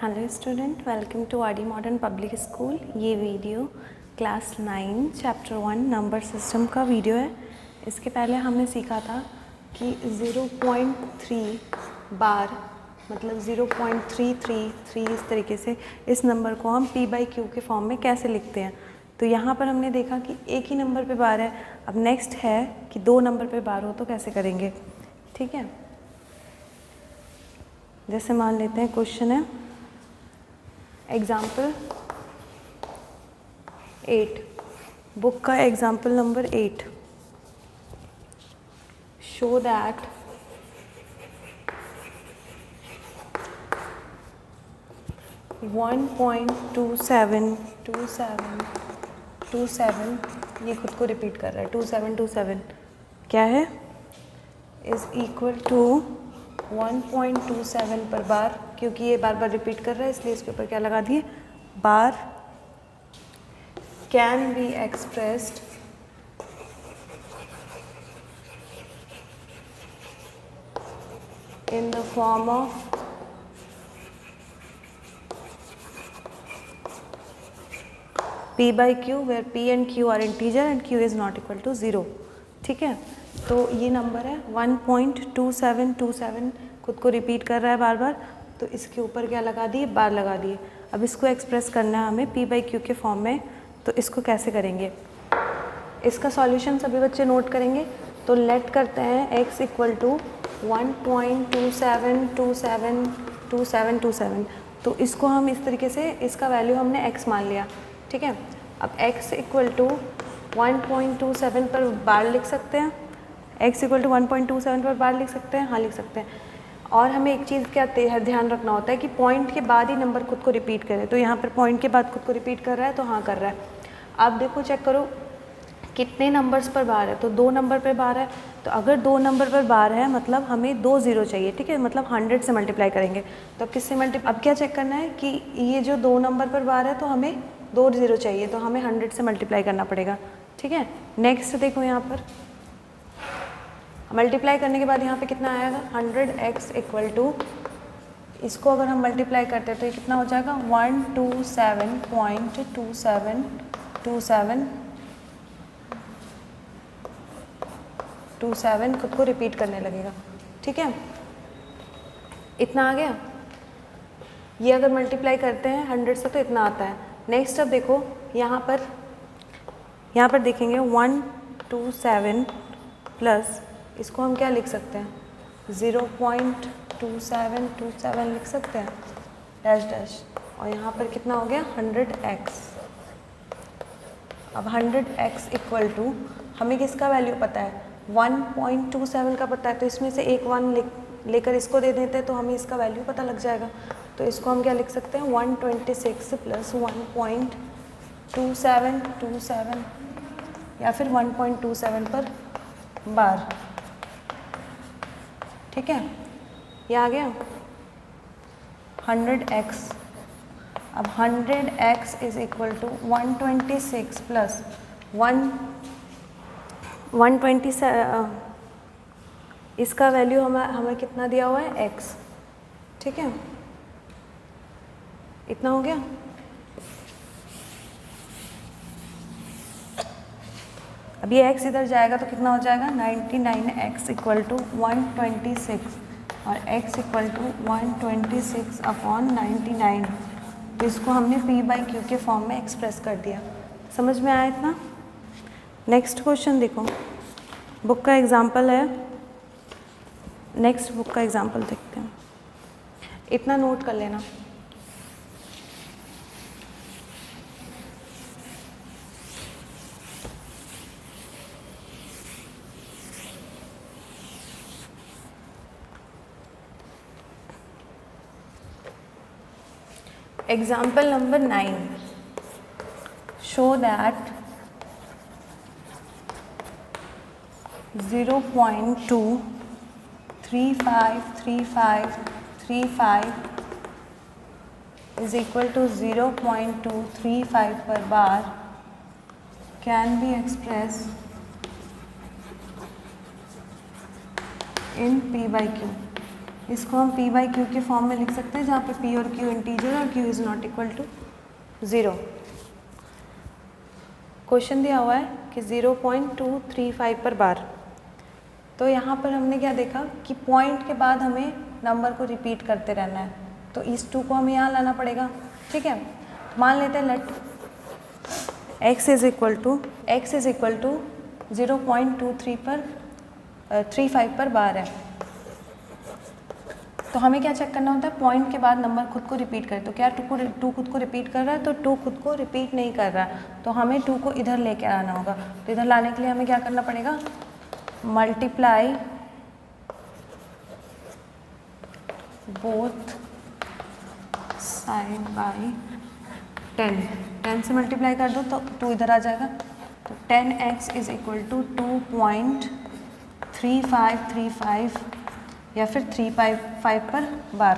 Hello student, welcome to RD modern public school. ये video class 9 chapter 1 number system का video है। इसके पहले हमने सीखा था कि 0.3 बार मतलब 0.333 इस तरीके से इस नंबर को हम p/q के फॉर्म में कैसे लिखते हैं। तो यहाँ पर हमने देखा कि एक ही नंबर पे बार है। अब नेक्स्ट है कि दो नंबर पे बार हो तो कैसे करेंगे। ठीक है, जैसे मान लेते हैं क्वेश्चन है एग्जाम्पल 8, बुक का example number 8। Show that one point two seven ये खुद को रिपीट कर रहा है। 2727 क्या है, इज़ इक्वल टू 1.27 पर बार, क्योंकि ये बार बार रिपीट कर रहा है इसलिए इसके ऊपर क्या लगा दिए, bar. Can be expressed in the form of p/q where p and q are integer and q is not equal to 0। ठीक है, तो ये नंबर है 1.2727 खुद को रिपीट कर रहा है बार बार, तो इसके ऊपर क्या लगा दिए, बार लगा दिए। अब इसको एक्सप्रेस करना है हमें p/q के फॉर्म में, तो इसको कैसे करेंगे। इसका सॉल्यूशन सभी बच्चे नोट करेंगे। तो लेट करते हैं x इक्वल टू 1.27272727। तो इसको हम इस तरीके से, इसका वैल्यू हमने x मान लिया। ठीक है, अब x इक्वल टू 1.27 पर बार लिख सकते हैं। x इक्वल टू 1.27 पर बार लिख सकते हैं, हाँ लिख सकते हैं। और हमें एक चीज़ क्या ध्यान रखना होता है कि पॉइंट के बाद ही नंबर खुद को रिपीट करे। तो यहाँ पर पॉइंट के बाद खुद को रिपीट कर रहा है तो हाँ कर रहा है। अब देखो चेक करो कितने नंबर्स पर बार है, तो दो नंबर पर बार है। तो अगर दो नंबर पर बार है मतलब हमें 2 0 चाहिए। ठीक है, मतलब 100 से मल्टीप्लाई करेंगे। तो अब किससे अब क्या चेक करना है कि ये जो दो नंबर पर बार है तो हमें 2 0 चाहिए, तो हमें 100 से मल्टीप्लाई करना पड़ेगा। ठीक है, नेक्स्ट देखो यहाँ पर मल्टीप्लाई करने के बाद यहाँ पे कितना आएगा, 100x इक्वल टू, इसको अगर हम मल्टीप्लाई करते हैं तो ये कितना हो जाएगा 127.2727 खुद को रिपीट करने लगेगा। ठीक है, इतना आ गया। ये अगर मल्टीप्लाई करते हैं 100 से तो इतना आता है। नेक्स्ट अब देखो यहाँ पर देखेंगे 127 प्लस, इसको हम क्या लिख सकते हैं 0.2727 लिख सकते हैं डैश डैश, और यहाँ पर कितना हो गया 100x। अब 100x इक्वल टू, हमें किसका वैल्यू पता है 1.27 का पता है, तो इसमें से एक 1 लेकर इसको दे देते हैं तो हमें इसका वैल्यू पता लग जाएगा। तो इसको हम क्या लिख सकते हैं 126 प्लस 1.2727 या फिर 1.27 पर बार। ठीक है, ये आ गया 100x। अब 100x is equal to 126 plus 127, इसका वैल्यू हमें कितना दिया हुआ है x। ठीक है, इतना हो गया। अब ये x इधर जाएगा तो कितना हो जाएगा 99x इक्वल टू 126 और x इक्वल टू 126/99। तो इसको हमने p/q के फॉर्म में एक्सप्रेस कर दिया। समझ में आया इतना। नेक्स्ट क्वेश्चन देखो, बुक का एग्जाम्पल है, नेक्स्ट बुक का एग्जाम्पल देखते हैं। इतना नोट कर लेना। Example number 9, show that 0.2353535 is equal to 0.235 per bar can be expressed in p/q। इसको हम p बाई क्यू के फॉर्म में लिख सकते हैं, जहाँ पे p और q इंटीजर और q is not equal to 0। Question दिया हुआ है कि 0.235 पर बार। तो यहाँ पर हमने क्या देखा कि पॉइंट के बाद हमें नंबर को रिपीट करते रहना है, तो इस 2 को हमें यहाँ लाना पड़ेगा। ठीक है, तो मान लेते हैं let x is equal to 0.23 पर 35 पर बार है। तो हमें क्या चेक करना होता है, पॉइंट के बाद नंबर खुद को रिपीट करे। तो क्या 2 खुद को रिपीट कर रहा है, तो 2 खुद को रिपीट नहीं कर रहा है, तो हमें 2 को इधर लेके आना होगा। तो इधर लाने के लिए हमें क्या करना पड़ेगा, मल्टीप्लाई बोथ साइड बाई 10 से मल्टीप्लाई कर दो तो 2 इधर आ जाएगा। तो 10x इज़ इक्वल टू 2.3535 या फिर 355 पर बार।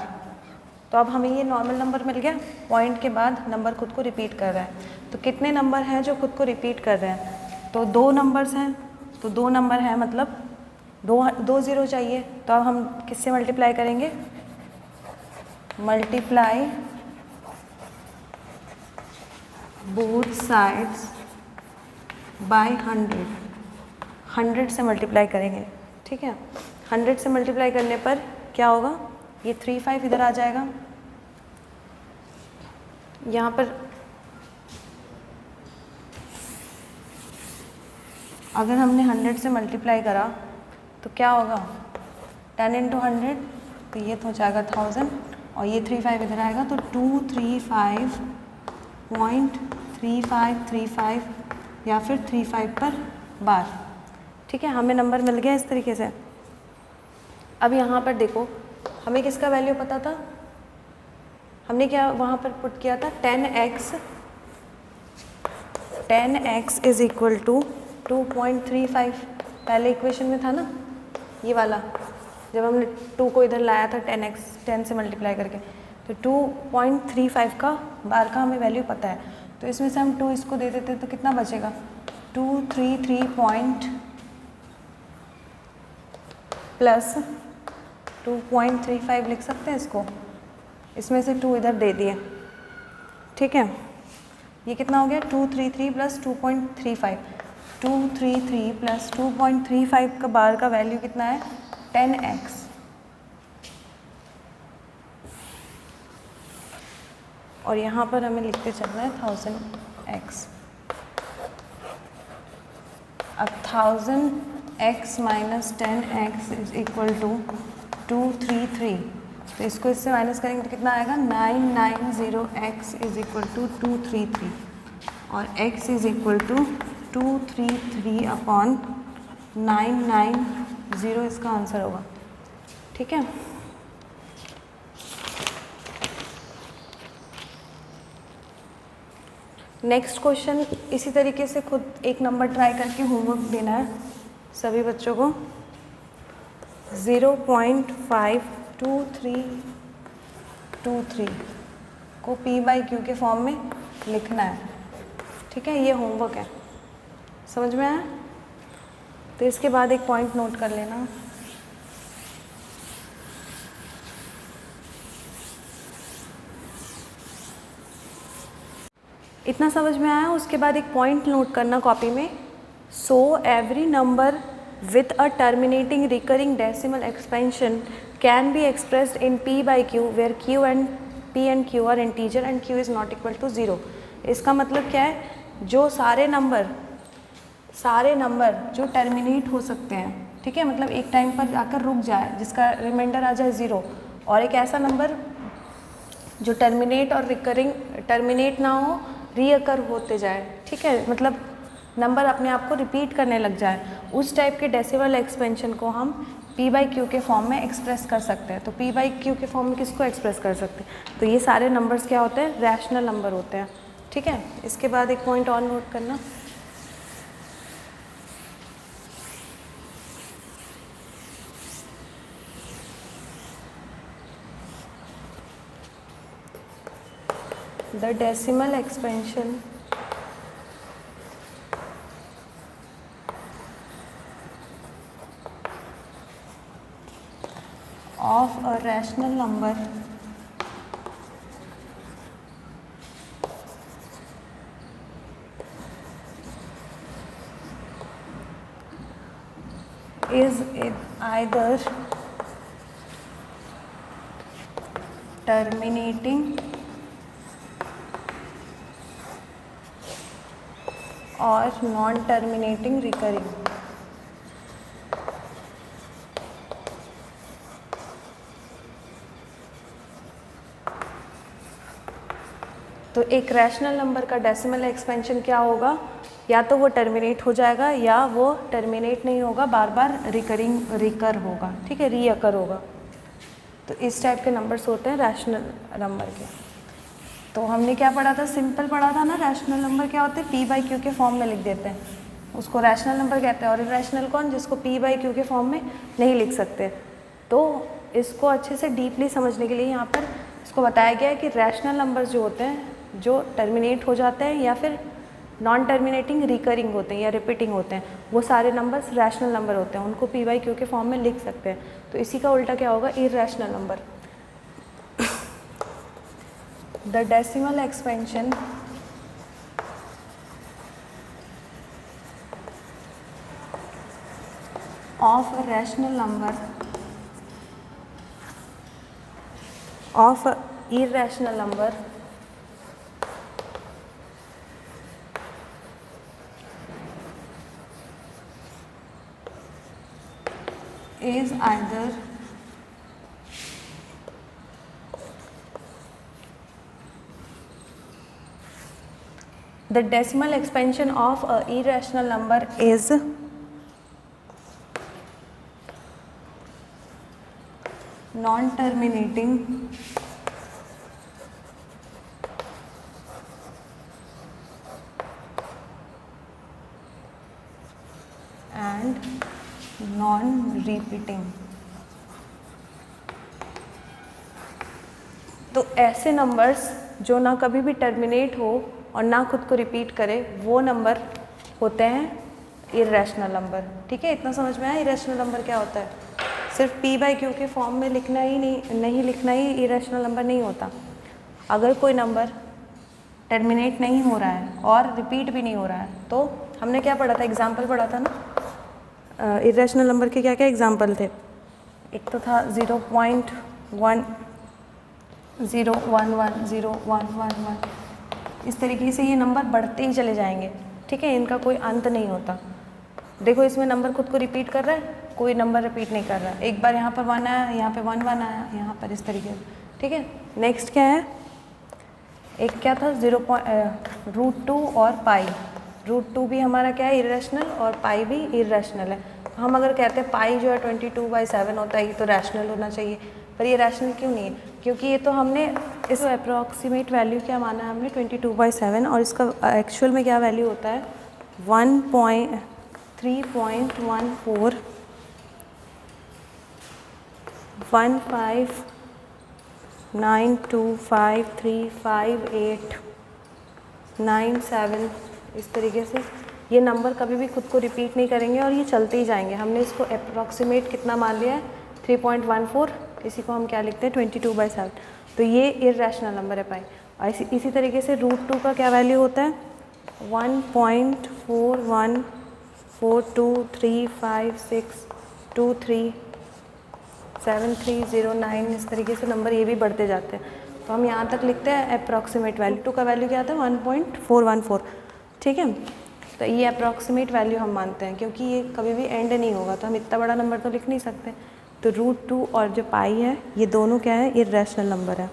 तो अब हमें ये नॉर्मल नंबर मिल गया, पॉइंट के बाद नंबर खुद को रिपीट कर रहा है। तो कितने नंबर हैं जो खुद को रिपीट कर रहे हैं, तो 2 नंबर्स हैं, तो 2 नंबर हैं मतलब 2 ज़ीरो चाहिए। तो अब हम किससे मल्टीप्लाई करेंगे, मल्टीप्लाई बोथ साइड्स बाय 100 से मल्टीप्लाई करेंगे। ठीक है, 100 से मल्टीप्लाई करने पर क्या होगा, ये 35 इधर आ जाएगा। यहाँ पर अगर हमने 100 से मल्टीप्लाई करा तो क्या होगा, 10 × 100 तो ये तो हो जाएगा 1000 और ये 35 इधर आएगा, तो 235.3535 या फिर 35 पर बार। ठीक है, हमें नंबर मिल गया इस तरीके से। अब यहाँ पर देखो, हमें किसका वैल्यू पता था, हमने क्या वहाँ पर पुट किया था, 10x इज़ इक्वल टू 2.35 पहले इक्वेशन में था ना, ये वाला, जब हमने 2 को इधर लाया था 10 से मल्टीप्लाई करके, तो 2.35 का बार का हमें वैल्यू पता है। तो इसमें से हम 2 इसको दे देते तो कितना बचेगा, 233 प्लस 2.35 लिख सकते हैं इसको, इसमें से 2 इधर दे दिए। ठीक है, ये कितना हो गया, 233 प्लस 2.35, 233 प्लस 2.35 का बार का वैल्यू कितना है, 10x। और यहाँ पर हमें लिखते चलना है 1000x। अब 1000x minus 10x is equal to 233, तो इसको इससे माइनस करेंगे तो कितना आएगा, 990x इज इक्वल टू 233 और x is equal to 233 upon 990 इसका आंसर होगा। ठीक है, नेक्स्ट क्वेश्चन इसी तरीके से खुद एक नंबर ट्राई करके होमवर्क देना है सभी बच्चों को। 0.52323 को p/q के फॉर्म में लिखना है। ठीक है, ये होमवर्क है, समझ में आया। तो इसके बाद एक पॉइंट नोट कर लेना, इतना समझ में आया। उसके बाद एक पॉइंट नोट करना कॉपी में, so every number with a terminating recurring decimal expansion can be expressed in p/q where p and q are integer and q is not equal to 0। इसका मतलब क्या है, जो सारे नंबर जो टर्मिनेट हो सकते हैं, ठीक है, मतलब एक टाइम पर जाकर रुक जाए जिसका रिमाइंडर आ जाए 0, और एक ऐसा नंबर जो टर्मिनेट ना हो, रीअकर होते जाए। ठीक है, मतलब नंबर अपने आप को रिपीट करने लग जाए, उस टाइप के डेसिमल एक्सपेंशन को हम p/q के फॉर्म में एक्सप्रेस कर सकते हैं। तो p/q के फॉर्म में किसको एक्सप्रेस कर सकते हैं, तो ये सारे नंबर्स क्या होते हैं, रैशनल नंबर होते हैं। ठीक है, इसके बाद एक पॉइंट और नोट करना, the decimal expansion of a rational number is either terminating or non-terminating recurring। तो एक रैशनल नंबर का डेसिमल एक्सपेंशन क्या होगा, या तो वो टर्मिनेट हो जाएगा या वो टर्मिनेट नहीं होगा, बार बार रिकर होगा, ठीक है, रीअकर होगा। तो इस टाइप के नंबर्स होते हैं रैशनल नंबर के। तो हमने क्या पढ़ा था, सिंपल पढ़ा था ना, रैशनल नंबर क्या होते हैं, पी बाई क्यू के फॉर्म में लिख देते हैं, उसको रैशनल नंबर कहते हैं। और इरैशनल कौन, जिसको पी बाई क्यू के फॉर्म में नहीं लिख सकते। तो इसको अच्छे से डीपली समझने के लिए यहाँ पर इसको बताया गया है कि रैशनल नंबर्स जो होते हैं, जो टर्मिनेट हो जाते हैं या फिर नॉन टर्मिनेटिंग रिकरिंग होते हैं या रिपीटिंग होते हैं, वो सारे नंबर्स रैशनल नंबर होते हैं, उनको पी बाई क्यू के फॉर्म में लिख सकते हैं। तो इसी का उल्टा क्या होगा, irrational number. The decimal expansion of a rational number of a irrational number is either the decimal expansion of a irrational number is non-terminating and non-repeating। तो ऐसे नंबर्स जो ना कभी भी टर्मिनेट हो और ना खुद को रिपीट करे, वो नंबर होते हैं इरैशनल नंबर। ठीक है, इतना समझ में आया इरैशनल नंबर क्या होता है। सिर्फ पी बाई क्यू के फॉर्म में लिखना ही नहीं लिखना ही इरैशनल नंबर नहीं होता। अगर कोई नंबर टर्मिनेट नहीं हो रहा है और रिपीट भी नहीं हो रहा है, तो हमने क्या पढ़ा था, एग्जाम्पल पढ़ा था ना इरैशनल नंबर के, क्या क्या एग्जाम्पल थे। एक तो था 0.1 011 0111, इस तरीके से ये नंबर बढ़ते ही चले जाएंगे। ठीक है, इनका कोई अंत नहीं होता। देखो इसमें नंबर खुद को रिपीट कर रहा है, कोई नंबर रिपीट नहीं कर रहा है। एक बार यहाँ पर 1 आया, यहाँ पे 1 1 आया, यहाँ पर इस तरीके से। ठीक है, नेक्स्ट क्या है, एक क्या था √2 और पाई। √2 भी हमारा क्या है, इरैशनल, और पाई भी इरैशनल है। हम अगर कहते हैं पाई जो है 22/7 होता है, ये तो रैशनल होना चाहिए, पर ये रैशनल क्यों नहीं है, क्योंकि ये तो हमने इस अप्रॉक्सीमेट वैल्यू क्या माना है हमने 22/7, और इसका एक्चुअल में क्या वैल्यू होता है 3.14 159253589 इस तरीके से। ये नंबर कभी भी खुद को रिपीट नहीं करेंगे और ये चलते ही जाएंगे। हमने इसको अप्रॉक्सीमेट कितना मान लिया है 3.14, इसी को हम क्या लिखते हैं 22/7। तो ये इरैशनल नंबर है पाई। और इसी तरीके से √2 का क्या वैल्यू होता है 1.41423562373009, इस तरीके से नंबर ये भी बढ़ते जाते हैं। तो हम यहाँ तक लिखते हैं अप्रॉक्सीमेट वैल्यू। 2 का वैल्यू क्या आता है 1.414। ठीक है, तो ये अप्रॉक्सीमेट वैल्यू हम मानते हैं, क्योंकि ये कभी भी एंड नहीं होगा, तो हम इतना बड़ा नंबर तो लिख नहीं सकते। तो √2 और जो पाई है, ये दोनों क्या है, इरैशनल नंबर है।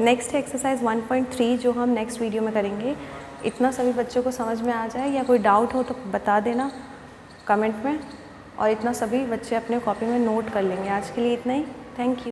नेक्स्ट है एक्सरसाइज 1.3, जो हम नेक्स्ट वीडियो में करेंगे। इतना सभी बच्चों को समझ में आ जाए, या कोई डाउट हो तो बता देना कमेंट में, और इतना सभी बच्चे अपने कॉपी में नोट कर लेंगे। आज के लिए इतना ही, थैंक यू।